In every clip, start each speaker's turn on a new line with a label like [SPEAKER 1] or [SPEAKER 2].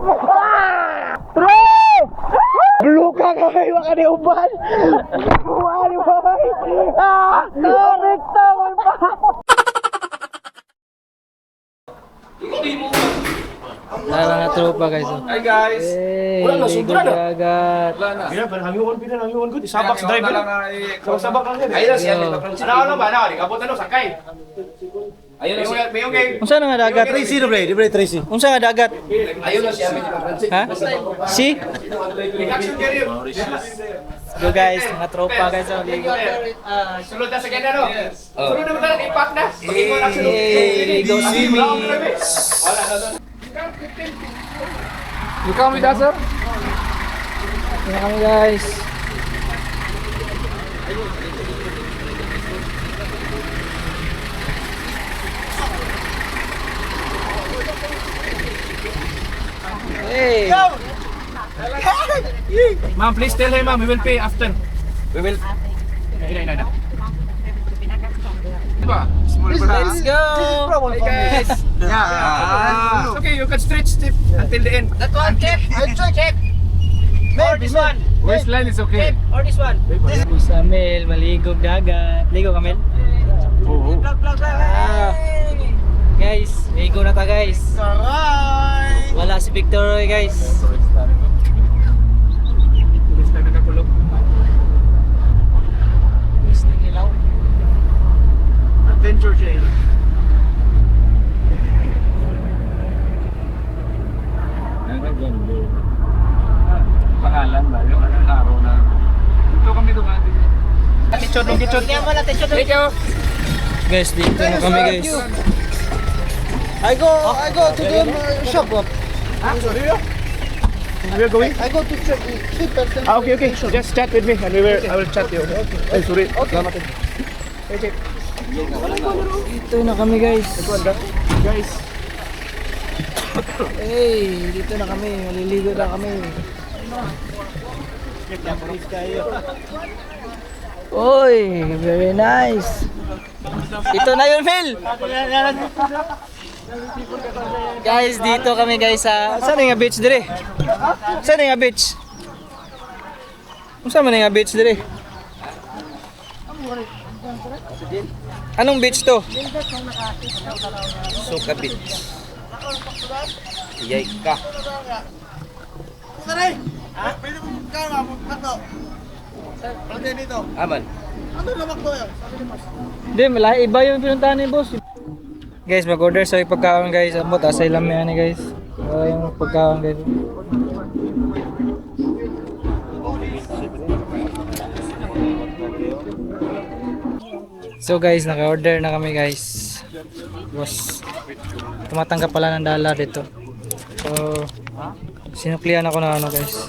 [SPEAKER 1] Tre! Bluka kami, waka ni uban. Wali bay. Rekta man pa. Ay, mga tropa guys.
[SPEAKER 2] Hi guys.
[SPEAKER 1] Wala na sundra na. Gagat.
[SPEAKER 2] Wala na.
[SPEAKER 3] Pinangyuon ko. Sabak sa driver. Sabak lang yan.
[SPEAKER 2] Ayun na siya. Ano ba? Ano? Kapot ano? Sakay. Ayun na siya. May okay.
[SPEAKER 1] Unsa na nga dagat?
[SPEAKER 3] Tracy na bre. Di bre Tracy.
[SPEAKER 1] Unsa nga dagat?
[SPEAKER 2] Ayun na siya.
[SPEAKER 1] Ha? Si?
[SPEAKER 2] Action carrier.
[SPEAKER 1] Go guys, mga tropa guys.
[SPEAKER 2] Sulod na sa ganyan no? Sulod na ba? Impact na. Pag-ingon action.
[SPEAKER 1] Hey, go see me.
[SPEAKER 2] Wala na. You come with us, sir?
[SPEAKER 1] Yan kami guys. Hey!
[SPEAKER 3] Ma'am, please tell him, ma'am. We will pay after.
[SPEAKER 2] We will.
[SPEAKER 3] Ina.
[SPEAKER 1] Let's go!
[SPEAKER 2] Hey guys. Yeah.
[SPEAKER 3] It's okay, you can stretch it until the end.
[SPEAKER 2] That one, check. Check. Or this one.
[SPEAKER 3] Waistline is okay.
[SPEAKER 2] Or this one.
[SPEAKER 1] Sa Mel, maligog dagat. Ligo ka Mel?
[SPEAKER 3] Oo.
[SPEAKER 1] Guys, ligo na ta guys. Wala si Victor guys.
[SPEAKER 3] Adventure Trail. Pangalan ba? Yung anong araw na dito kami dumati. Kitchod.
[SPEAKER 2] Thank you.
[SPEAKER 1] Guys, dito na kami guys.
[SPEAKER 4] I go to the shop.
[SPEAKER 3] We are going?
[SPEAKER 4] I go to check 3%.
[SPEAKER 3] Okay. Just chat with me and I will chat you. Okay. Sorry. Salamat. Okay.
[SPEAKER 1] Dito na kami guys.
[SPEAKER 3] Guys.
[SPEAKER 1] Hey, dito na kami. Maliligo na kami. Oy, very nice. Ito na yun, Phil. Guys, dito kami guys sa saan nga beach dire? Saan nga beach? Saan man nga beach dire? Anong beach to?
[SPEAKER 2] Suka beach. Iyay ka.
[SPEAKER 4] Pwede mo kaya mo Pwede dito.
[SPEAKER 2] Aman.
[SPEAKER 4] Ano naman to yan?
[SPEAKER 1] Hindi, malaki iba yung pinuntahan ni boss. Guys, mag-order sa pagkaon guys. Ambot, asay lang yan guys. Yung pagkaon guys. So guys, naka-order na kami guys. Boss, tumatanggap pala ng dollar dito. So, sinuklian ako na ano guys.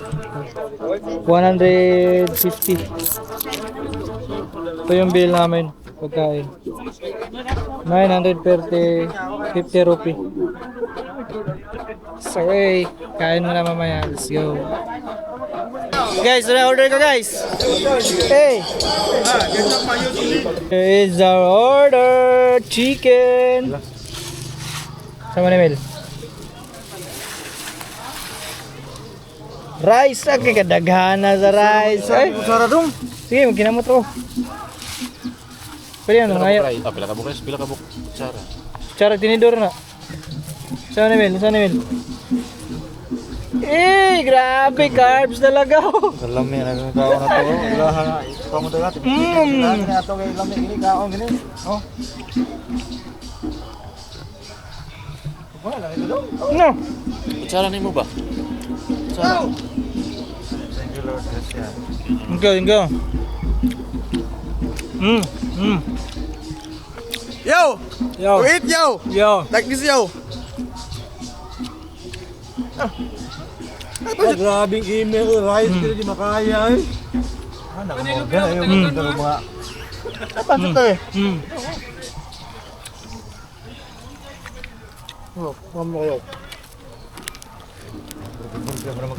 [SPEAKER 1] 150. Ito yung bill namin. Pagkain. 950 rupee. So, hey, kain muna mamaya. Let's go. Guys, order ko guys. Hey. Here is our order. Chicken. Sama ni Mel. Rice. Ang kagadaghana sa rice. Ay,
[SPEAKER 4] Sara dong.
[SPEAKER 1] sige, magkinamot ko. Pwede ano, ngayon.
[SPEAKER 3] Pila ka bukas, Sara.
[SPEAKER 1] Cara tinidor na. Saan ni Mel? Eh, grabe carbs talaga.
[SPEAKER 4] Lami na kaon na to. Ilaha na. Kamu dagat. Na to kay lami ini kaon gini. Oh. Wala ito daw.
[SPEAKER 1] No.
[SPEAKER 3] Sara ni mo ba?
[SPEAKER 1] Go.
[SPEAKER 4] Yo.
[SPEAKER 1] Yo.
[SPEAKER 4] Wait yo.
[SPEAKER 1] Yo.
[SPEAKER 4] Like this yo.
[SPEAKER 3] Ay, grabing email, rice, hindi makaya eh. Ano mo? Ganun yung mga...
[SPEAKER 4] Apa to eh?
[SPEAKER 3] Oh, mamo kayo.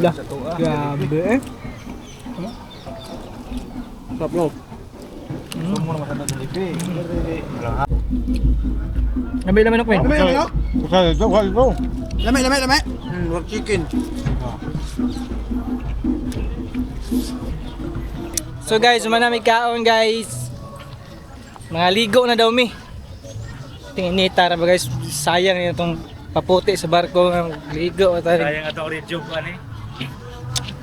[SPEAKER 1] Lah. Grabe eh.
[SPEAKER 3] Stop bro. Gusto mo naman sa nagalipi.
[SPEAKER 1] Nabi naman ako eh.
[SPEAKER 4] Lami.
[SPEAKER 3] Ito, bro.
[SPEAKER 4] Lami. Murag chicken.
[SPEAKER 1] So guys, manamig kaon guys. Mga ligo na daw mi. Tingin ni tara ba guys, sayang yun itong paputi sa barko ng ligo. Sayang ito rin joke ani.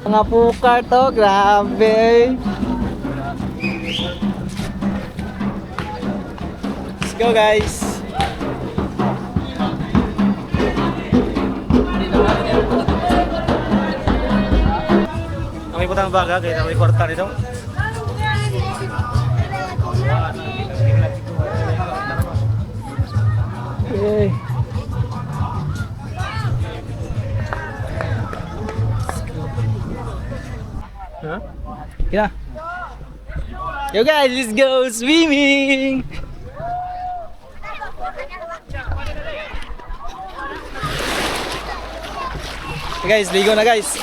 [SPEAKER 1] Mga pukar to, grabe. Let's go guys. Kami putang baga, kaya kami kwarta nito. Okay. Huh? Yeah. Yo guys, let's go swimming. Okay guys, ligo na guys.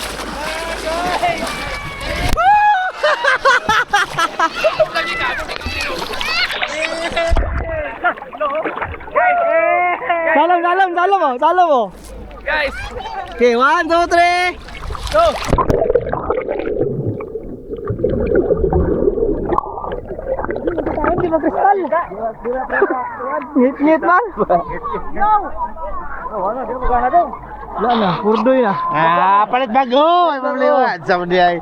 [SPEAKER 1] Salam mo.
[SPEAKER 2] Guys!
[SPEAKER 1] Okay, 1, 2, 3. Go! Hindi magkristal. Ngit-ngit man. No! Wala na, purdoy na.
[SPEAKER 4] Palit bago. Ay problema. Sama dia.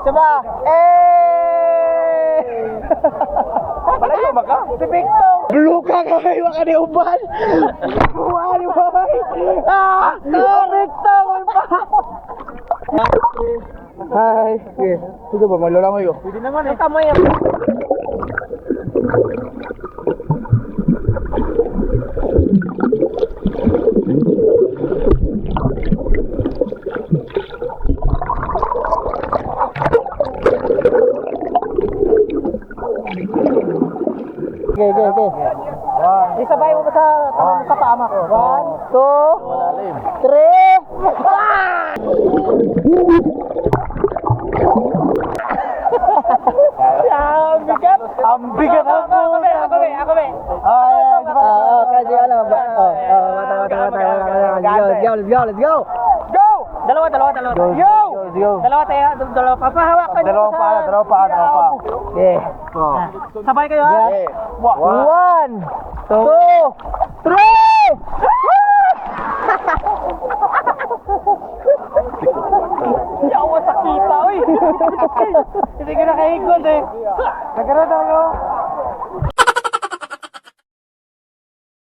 [SPEAKER 1] Coba.
[SPEAKER 2] Palayo maka?
[SPEAKER 1] Si Victor. Bluka kay wa ka ni uban. Buwan ni bay. Victor pa. Hi.
[SPEAKER 4] Ito ba malalaman yo?
[SPEAKER 1] Pwede naman eh. Tama yan. Go. Isabay mo sa tanong sa paa mo. 1, 2, 3. Ang bigat ang puta. Ako be. Kasi ano ba? Let's go. Go! Dalawa. Yo! Dalawa tayo, dalawa. Papahawak ka.
[SPEAKER 4] Dalawa pa.
[SPEAKER 1] Okay. Sabay kayo ha? 1, 2, 3! Yawa sa kita, uy! Hindi ko nakahigon eh. Nagkaroon ako.